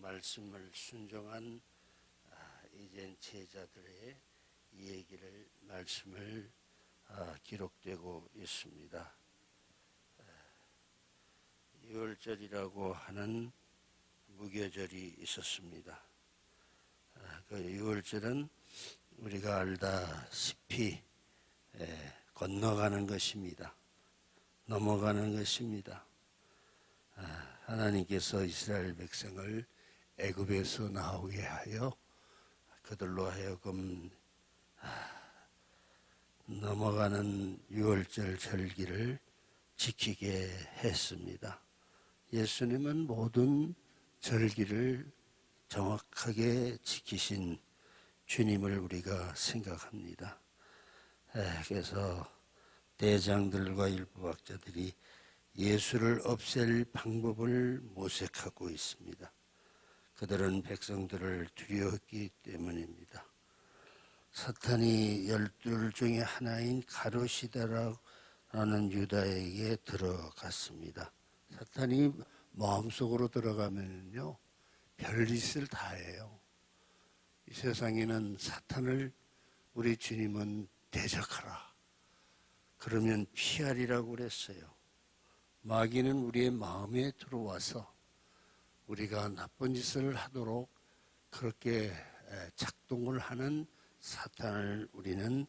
말씀을 순종한 이젠 제자들의 얘기를 말씀을 기록되고 있습니다. 유월절이라고 하는 무교절이 있었습니다. 그 유월절은 우리가 알다시피 건너가는 것입니다. 넘어가는 것입니다. 하나님께서 이스라엘 백성을 애굽에서 나오게 하여 그들로 하여금 넘어가는 유월절 절기를 지키게 했습니다. 예수님은 모든 절기를 정확하게 지키신 주님을 우리가 생각합니다. 그래서 대장들과 율법학자들이 예수를 없앨 방법을 모색하고 있습니다. 그들은 백성들을 두려웠기 때문입니다. 사탄이 12 중에 하나인 가룟유다라는 유다에게 들어갔습니다. 사탄이 마음속으로 들어가면요, 별짓을 다 해요. 이 세상에는 사탄을 우리 주님은 대적하라. 그러면 피하리라고 그랬어요. 마귀는 우리의 마음에 들어와서 우리가 나쁜 짓을 하도록 그렇게 작동을 하는 사탄을 우리는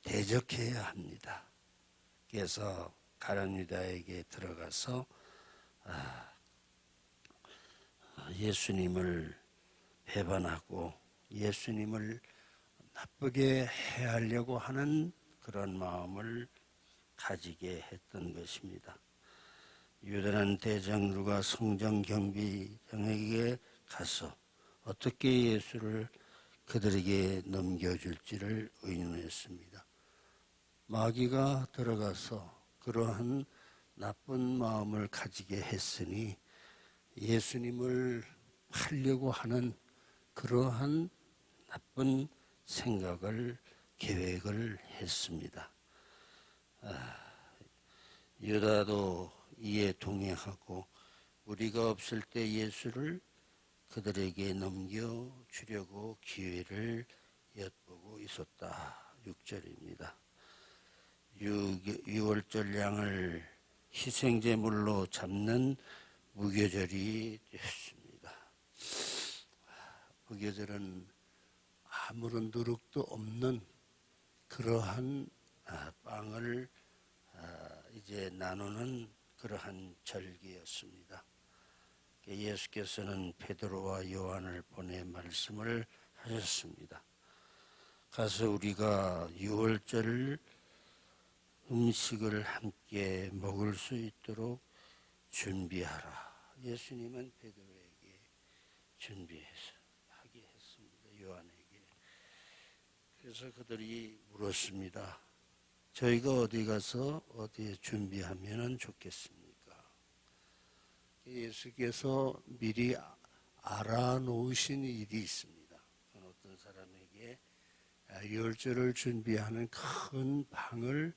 대적해야 합니다. 그래서 가룟유다에게 들어가서 예수님을 배반하고 예수님을 나쁘게 해하려고 하는 그런 마음을 가지게 했던 것입니다. 유다는 대장들과 성전 경비장에게 가서 어떻게 예수를 그들에게 넘겨줄지를 의논했습니다. 마귀가 들어가서 그러한 나쁜 마음을 가지게 했으니 예수님을 팔려고 하는 그러한 나쁜 생각을 계획을 했습니다. 유다도 이에 동의하고 우리가 없을 때 예수를 그들에게 넘겨주려고 기회를 엿보고 있었다. 6절입니다. 유월절 양을 희생제물로 잡는 무교절이 됐습니다. 무교절은 아무런 누룩도 없는 그러한 빵을 이제 나누는 그러한 절기였습니다. 예수께서는 베드로와 요한을 보내 말씀을 하셨습니다. 가서 우리가 유월절 음식을 함께 먹을 수 있도록 준비하라. 예수님은 베드로에게 준비해서 하게 했습니다. 요한에게. 그래서 그들이 물었습니다. 저희가 어디 가서 어디에 준비하면 좋겠습니까? 예수께서 미리 알아놓으신 일이 있습니다. 어떤 사람에게 유월절을 준비하는 큰 방을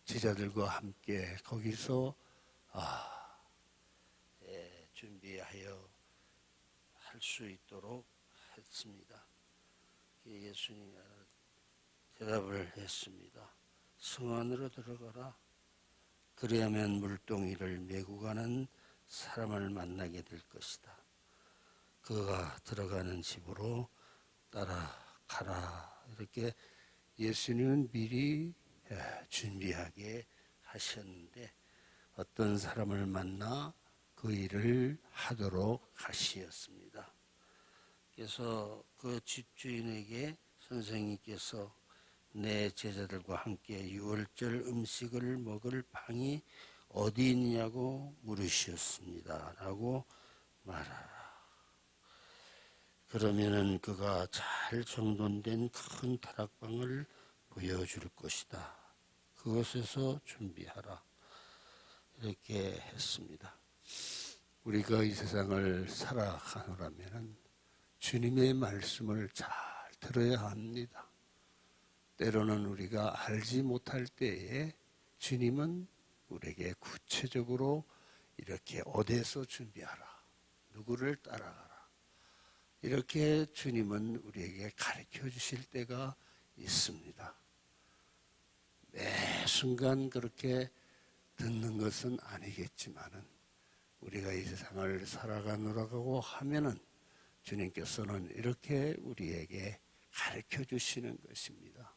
제자들과 함께 거기서 준비하여 할 수 있도록 했습니다. 예수님이 대답을 했습니다. 성 안으로 들어가라. 그래야만 물동이를 메고 가는 사람을 만나게 될 것이다. 그가 들어가는 집으로 따라가라. 이렇게 예수님은 미리 준비하게 하셨는데 어떤 사람을 만나 그 일을 하도록 하시었습니다. 그래서 그 집주인에게 선생님께서 내 제자들과 함께 유월절 음식을 먹을 방이 어디 있냐고 물으셨습니다. 라고 말하라. 그러면은 그가 잘 정돈된 큰 다락방을 보여줄 것이다. 그것에서 준비하라. 이렇게 했습니다. 우리가 이 세상을 살아가노라면 주님의 말씀을 잘 들어야 합니다. 때로는 우리가 알지 못할 때에 주님은 우리에게 구체적으로 이렇게 어디서 준비하라. 누구를 따라가라. 이렇게 주님은 우리에게 가르쳐 주실 때가 있습니다. 매 순간 그렇게 듣는 것은 아니겠지만은 우리가 이 세상을 살아가느라고 하면은 주님께서는 이렇게 우리에게 가르쳐 주시는 것입니다.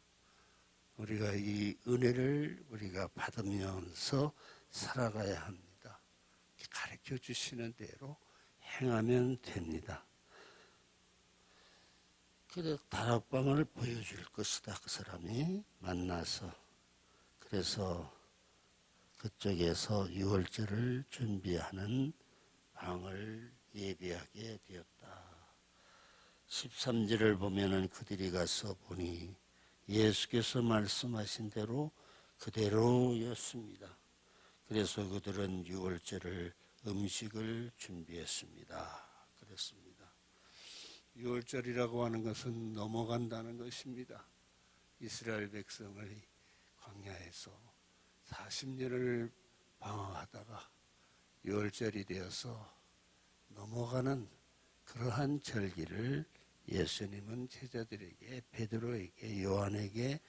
우리가 이 은혜를 우리가 받으면서 살아가야 합니다. 가르쳐 주시는 대로 행하면 됩니다. 그래 다락방을 보여줄 것이다. 그 사람이 만나서 그래서 그쪽에서 유월절을 준비하는 방을 예비하게 되었다. 13절을 보면은 그들이 가서 보니 예수께서 말씀하신 대로 그대로였습니다. 그래서 그들은 유월절을 음식을 준비했습니다. 그랬습니다. 유월절이라고 하는 것은 넘어간다는 것입니다. 이스라엘 백성을 광야에서 40년을 방황하다가 유월절이 되어서 넘어가는 그러한 절기를 예수님은 제자들에게 베드로에게 요한에게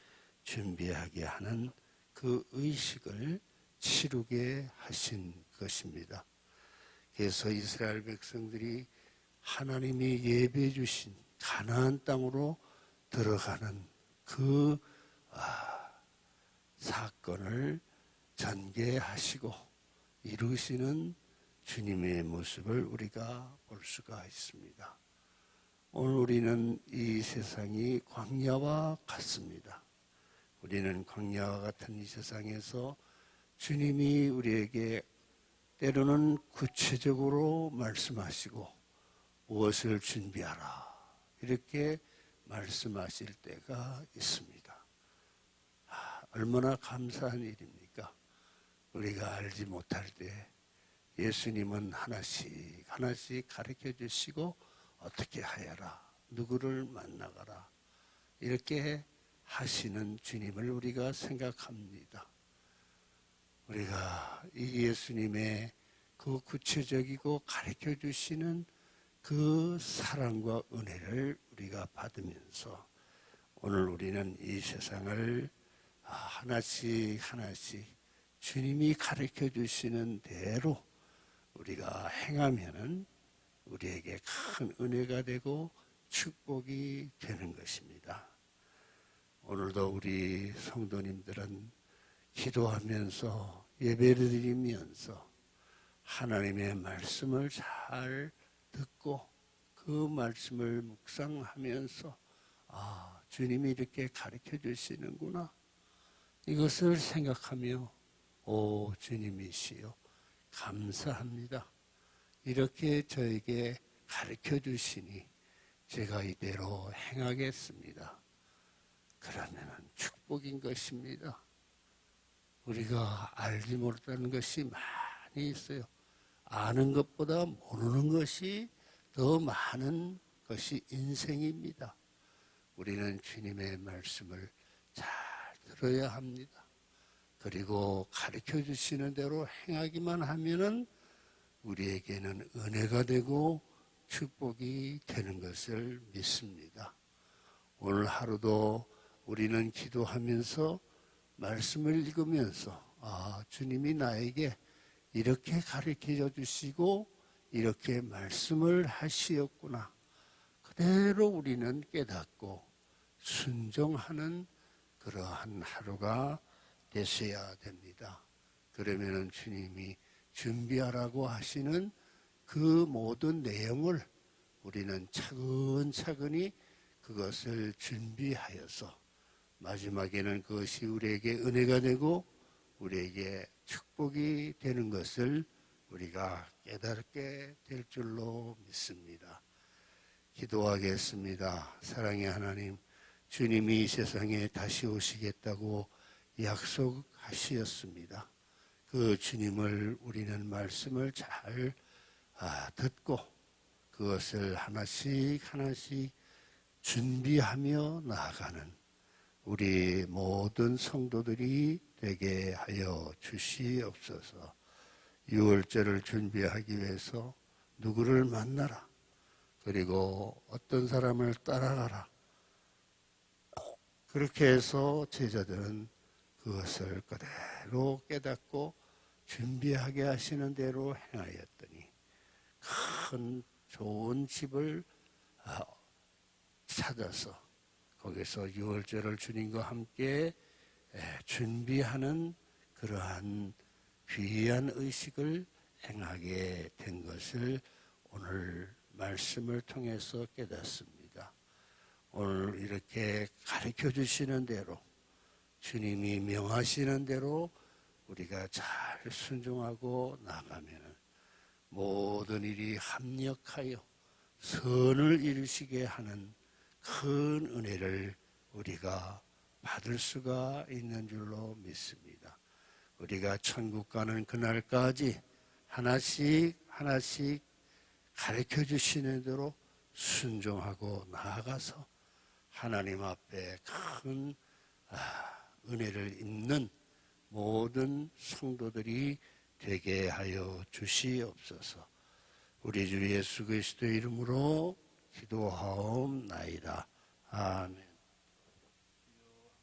준비하게 하는 그 의식을 치르게 하신 것입니다. 그래서 이스라엘 백성들이 하나님이 예배해 주신 가나안 땅으로 들어가는 그 사건을 전개하시고 이루시는 주님의 모습을 우리가 볼 수가 있습니다. 오늘 우리는 이 세상이 광야와 같습니다. 우리는 광야와 같은 이 세상에서 주님이 우리에게 때로는 구체적으로 말씀하시고 무엇을 준비하라 이렇게 말씀하실 때가 있습니다. 얼마나 감사한 일입니까? 우리가 알지 못할 때 예수님은 하나씩 하나씩 가르쳐 주시고 어떻게 하여라, 누구를 만나가라 이렇게 하시는 주님을 우리가 생각합니다. 우리가 이 예수님의 그 구체적이고 가르쳐 주시는 그 사랑과 은혜를 우리가 받으면서 오늘 우리는 이 세상을 하나씩 하나씩 주님이 가르쳐 주시는 대로 우리가 행하면은 우리에게 큰 은혜가 되고 축복이 되는 것입니다. 오늘도 우리 성도님들은 기도하면서 예배를 드리면서 하나님의 말씀을 잘 듣고 그 말씀을 묵상하면서 주님이 이렇게 가르쳐 주시는구나 이것을 생각하며 오 주님이시여 감사합니다. 이렇게 저에게 가르쳐 주시니 제가 이대로 행하겠습니다. 그러면 축복인 것입니다. 우리가 알지 못하는 것이 많이 있어요. 아는 것보다 모르는 것이 더 많은 것이 인생입니다. 우리는 주님의 말씀을 잘 들어야 합니다. 그리고 가르쳐 주시는 대로 행하기만 하면은 우리에게는 은혜가 되고 축복이 되는 것을 믿습니다. 오늘 하루도 우리는 기도하면서 말씀을 읽으면서 주님이 나에게 이렇게 가르쳐 주시고 이렇게 말씀을 하시었구나. 그대로 우리는 깨닫고 순종하는 그러한 하루가 되셔야 됩니다. 그러면은 주님이 준비하라고 하시는 그 모든 내용을 우리는 차근차근히 그것을 준비하여서 마지막에는 그것이 우리에게 은혜가 되고 우리에게 축복이 되는 것을 우리가 깨닫게 될 줄로 믿습니다. 기도하겠습니다. 사랑의 하나님, 주님이 이 세상에 다시 오시겠다고 약속하셨습니다. 그 주님을 우리는 말씀을 잘 듣고 그것을 하나씩 하나씩 준비하며 나아가는 우리 모든 성도들이 되게 하여 주시옵소서. 유월절을 준비하기 위해서 누구를 만나라. 그리고 어떤 사람을 따라가라. 그렇게 해서 제자들은 그것을 그대로 깨닫고 준비하게 하시는 대로 행하였더니 큰 좋은 집을 찾아서 거기서 유월절을 주님과 함께 준비하는 그러한 귀한 의식을 행하게 된 것을 오늘 말씀을 통해서 깨닫습니다. 오늘 이렇게 가르쳐 주시는 대로 주님이 명하시는 대로 우리가 잘 순종하고 나가면 모든 일이 합력하여 선을 이루시게 하는 큰 은혜를 우리가 받을 수가 있는 줄로 믿습니다. 우리가 천국 가는 그날까지 하나씩 가르쳐 주시는 대로 순종하고 나아가서 하나님 앞에 큰 은혜를 입는 모든 성도들이 되게 하여 주시옵소서. 우리 주 예수 그리스도의 이름으로 기도하옵나이다. 아멘.